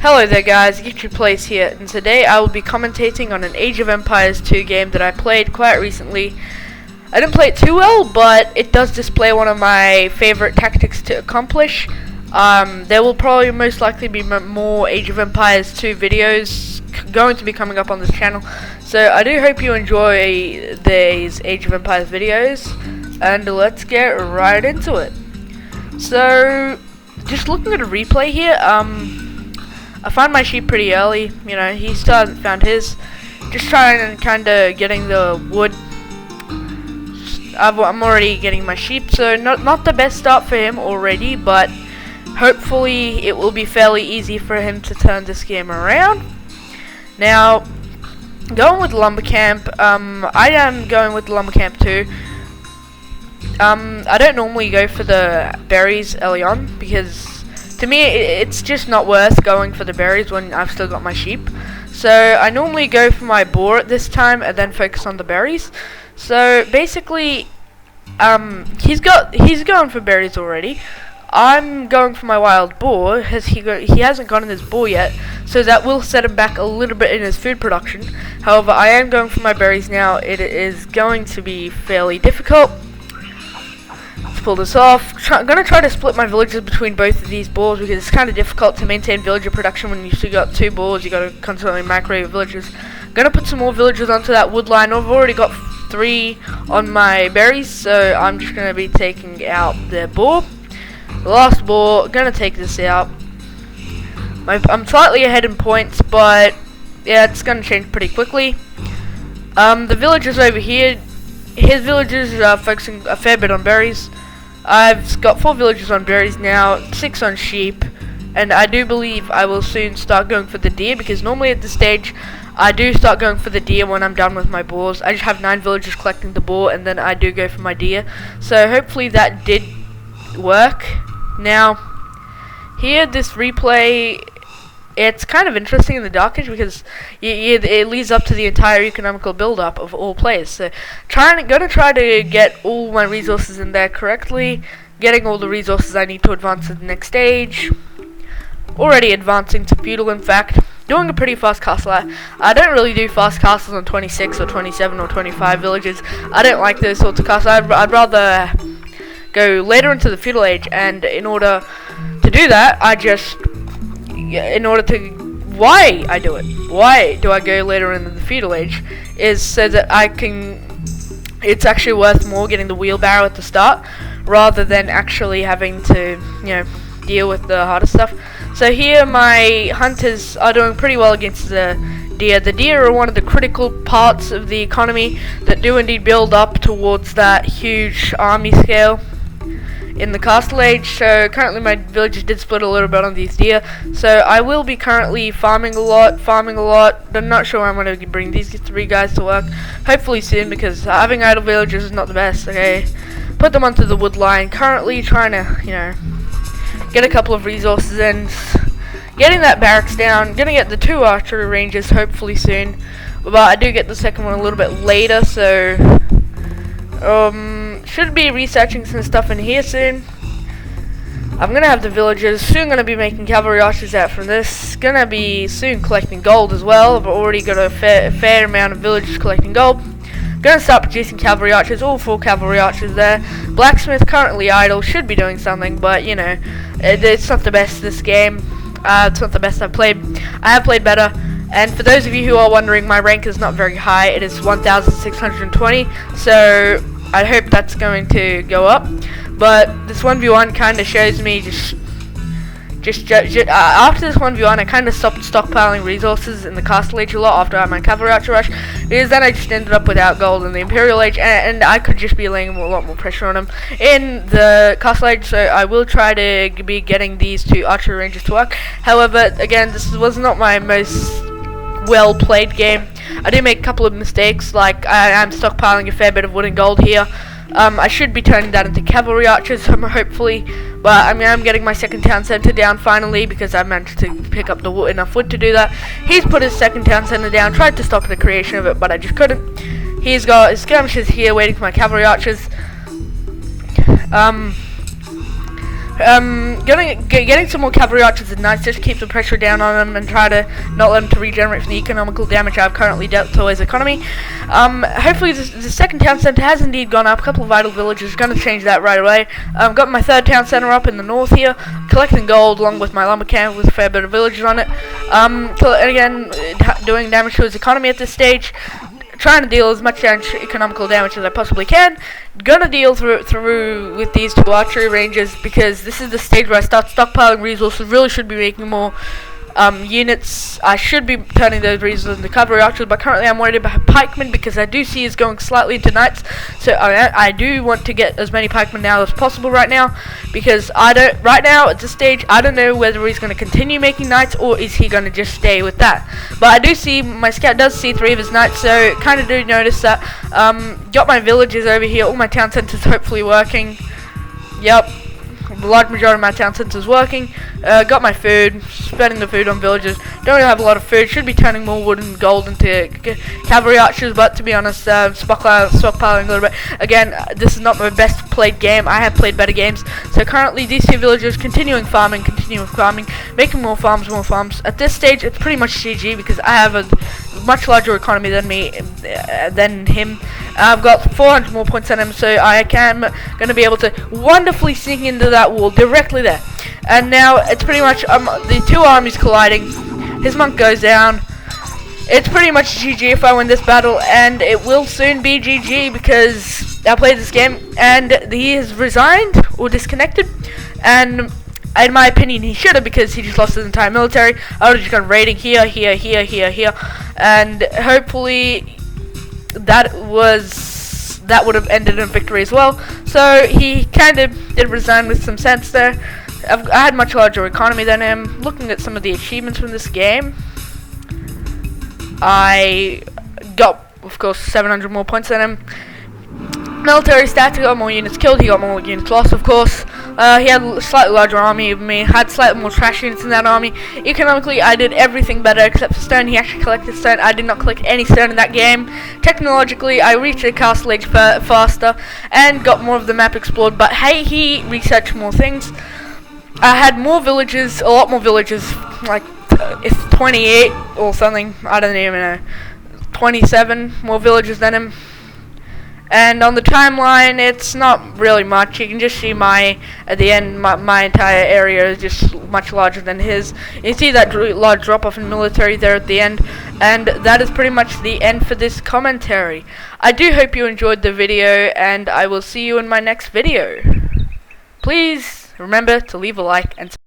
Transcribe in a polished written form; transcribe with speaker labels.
Speaker 1: Hello there guys, Get Your Place here, and today I will be commentating on an Age of Empires 2 game that I played quite recently. I didn't play it too well, but it does display one of my favorite tactics to accomplish. There will probably most likely be more Age of Empires 2 videos going to be coming up on this channel, so I do hope you enjoy these Age of Empires videos, and let's get right into it. So, just looking at a replay here, I found my sheep pretty early. You know, he still hasn't found his. Just trying and kind of getting the wood. I'm already getting my sheep, so not the best start for him already, but hopefully it will be fairly easy for him to turn this game around. Now, going with lumber camp. I am going with the lumber camp too. I don't normally go for the berries early on because to me, it's just not worth going for the berries when I've still got my sheep. So I normally go for my boar at this time and then focus on the berries. So basically, he's going for berries already. I'm going for my wild boar. He hasn't gotten his boar yet, so that will set him back a little bit in his food production. However, I am going for my berries now. It is going to be fairly difficult. Pull this off. I'm gonna try to split my villages between both of these boars because it's kind of difficult to maintain villager production when you've still got two boars. You gotta constantly microwave villagers. Gonna put some more villagers onto that wood line. I've already got 3 on my berries, so I'm just gonna be taking out the boar. The last boar. Gonna take this out. I'm slightly ahead in points, but yeah, it's gonna change pretty quickly. The villagers over here. His villagers are focusing a fair bit on berries. I've got 4 villagers on berries now, 6 on sheep, and I do believe I will soon start going for the deer, because normally at this stage I do start going for the deer when I'm done with my boars. I just have 9 villagers collecting the boar, and then I do go for my deer. So hopefully that did work. Now, here this replay, it's kind of interesting in the Dark Age because it leads up to the entire economical build-up of all players. So, gonna try to get all my resources in there correctly, getting all the resources I need to advance to the next stage. Already advancing to feudal, in fact. Doing a pretty fast castle. I don't really do fast castles on 26 or 27 or 25 villages. I don't like those sorts of castles. I'd rather go later into the feudal age, and in order to do that, why I do it, why do I go later in the feudal age, is so that it's actually worth more getting the wheelbarrow at the start, rather than actually having to, deal with the harder stuff. So here my hunters are doing pretty well against the deer. The deer are one of the critical parts of the economy that do indeed build up towards that huge army scale in the castle age. So currently my villagers did split a little bit on these deer, so I will be currently farming a lot. I'm not sure I'm going to bring these 3 guys to work, hopefully soon, because having idle villagers is not the best. Okay, put them onto the wood line. Currently trying to get a couple of resources in, getting that barracks down, gonna get the 2 archery ranges hopefully soon, but I do get the second one a little bit later, so should be researching some stuff in here soon. I'm gonna have the villagers soon. Gonna be making cavalry archers out from this. Gonna be soon collecting gold as well. I've already got a fair amount of villagers collecting gold. Gonna start producing cavalry archers. All 4 cavalry archers there. Blacksmith currently idle. Should be doing something, but it's not the best this game. It's not the best I've played. I have played better. And for those of you who are wondering, my rank is not very high. It is 1,620, so I hope that's going to go up. But this 1v1 kind of shows me after this 1v1, I kind of stopped stockpiling resources in the Castle Age a lot after I had my Cavalry Archer Rush, because then I just ended up without gold in the Imperial Age, and I could just be laying a lot more pressure on them in the Castle Age. So I will try to be getting these 2 archery ranges to work. However, again, this was not my most well played game. I do make a couple of mistakes, like I am stockpiling a fair bit of wood and gold here. I should be turning that into cavalry archers, hopefully, but I'm getting my second town center down finally, because I managed to pick up enough wood to do that. He's put his second town center down, tried to stop the creation of it, but I just couldn't. He's got his skirmishers here waiting for my cavalry archers. Getting some more cavalry archers is nice, just keep the pressure down on them and try to not let them to regenerate from the economical damage I've currently dealt to his economy. Hopefully the second town center has indeed gone up. A couple of vital villages, going to change that right away. Got my third town center up in the north here, collecting gold along with my lumber camp with a fair bit of villages on it. Again, doing damage to his economy at this stage. Trying to deal as much economical damage as I possibly can. Gonna deal through with these two archery ranges because this is the stage where I start stockpiling resources. Really should be making more units. I should be turning those resources into cavalry archers, but currently I'm worried about pikemen because I do see it's going slightly into knights. So I do want to get as many pikemen now as possible right now, because right now at this stage I don't know whether he's going to continue making knights or is he going to just stay with that. But I do see my scout does see 3 of his knights, so kind of do notice that. Got my villages over here, all my town centers hopefully working. Yep. The large majority of my town centre is working. Got my food, spending the food on villagers. Don't really have a lot of food. Should be turning more wood and gold into cavalry archers, but to be honest, stockpiling a little bit. Again, this is not my best played game. I have played better games. So currently, these 2 villagers continuing farming, making more farms. At this stage, it's pretty much GG because I have a much larger economy than him. I've got 400 more points on him, so I am going to be able to wonderfully sneak into that wall directly there. And now it's pretty much the 2 armies colliding. His monk goes down. It's pretty much GG if I win this battle, and it will soon be GG because I played this game and he has resigned or disconnected. And in my opinion, he should have, because he just lost his entire military. I would have just gone raiding here, and hopefully that would have ended in victory as well. So he kind of did resign with some sense there. I had much larger economy than him. Looking at some of the achievements from this game, I got, of course, 700 more points than him. Military stats, he got more units killed, he got more units lost, of course. He had a slightly larger army than me, had slightly more trash units in that army. Economically, I did everything better except for stone. He actually collected stone. I did not collect any stone in that game. Technologically, I reached the castle age faster and got more of the map explored, but hey, he researched more things. I had more villages, a lot more villages, like it's 28 or something, I don't even know, 27 more villages than him. And on the timeline, it's not really much. You can just see at the end, my entire area is just much larger than his. You see that large drop-off in military there at the end. And that is pretty much the end for this commentary. I do hope you enjoyed the video, and I will see you in my next video. Please remember to leave a like and subscribe.